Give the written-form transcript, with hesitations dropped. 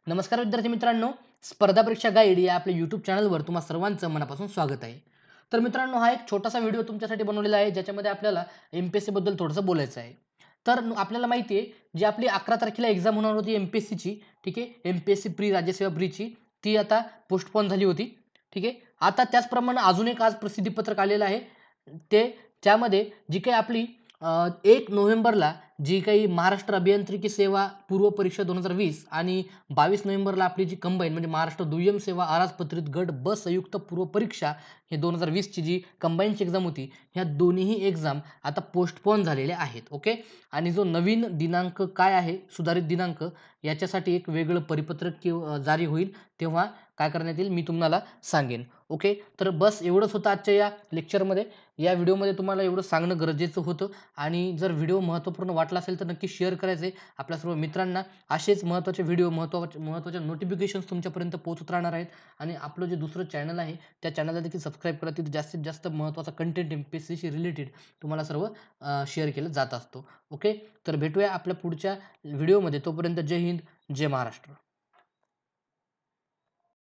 नमस्कार विद्यार्थी मित्रांनो, स्पर्धा परीक्षा गाईड या आपल्या यूट्यूब चॅनलवर तुम्हा सर्वांचं मनापासून स्वागत आहे. तर मित्रांनो, हा एक छोटासा व्हिडिओ तुमच्यासाठी बनवलेला आहे, ज्याच्यामध्ये आपल्याला एम-पी-एस-सी बद्दल थोडंसं बोलायचं आहे. तर आपल्याला माहिती आहे, जी आपली 11 तारखेला एक्झाम होणार होती एम-पी-एस-सीची, ठीक आहे. एम-पी-एस-सी प्री राज्यसेवा प्रीची, ती आता पोस्टपोन झाली होती, ठीक आहे. आता त्याचप्रमाणे अजून एक आज प्रसिद्धीपत्रक आलेलं आहे. त्यामध्ये जी काही आपली 1 नोव्हेंबरला जी काही महाराष्ट्र अभियांत्रिकी सेवा पूर्व परीक्षा 2020 आणि 22 नोव्हेंबरला आपली जी कंबाईन म्हणजे महाराष्ट्र दुय्यम सेवा अराजपत्रित गट ब संयुक्त पूर्व परीक्षा हे 2020ची जी कंबाईनची एक्झाम होती, ह्या दोन्हीही एक्झाम आता पोस्टपोन झालेल्या आहेत. ओके. आणि जो नवीन दिनांक काय आहे, सुधारित दिनांक, याच्यासाठी एक वेगळं परिपत्रक जारी होईल, तेव्हा काय करण्यात येईल मी तुम्हाला सांगेन. ओके. तर बस एवढंच होतं आजच्या या लेक्चरमध्ये. या व्हिडिओमध्ये तुम्हाला एवढं सांगणं गरजेचं होतं. आणि जर व्हिडिओ महत्त्वपूर्ण वाटला असेल तर नक्की शेअर करायचं आहे आपल्या सर्व मित्रांना. असेच महत्त्वाचे व्हिडिओ, महत्त्वाच्या नोटिफिकेशन्स तुमच्यापर्यंत पोहोचत राहणार आहेत. आणि आपलं जे दुसरं चॅनल आहे, त्या चॅनलला देखील सबस्क्राईब करा. तिथे जास्तीत जास्त महत्त्वाचा कंटेंट एम-पी-एस-सीशी रिलेटेड तुम्हाला सर्व शेअर केलं जात असतो. ओके. तर भेटूया आपल्या पुढच्या व्हिडिओमध्ये. तोपर्यंत जय हिंद, जय महाराष्ट्र.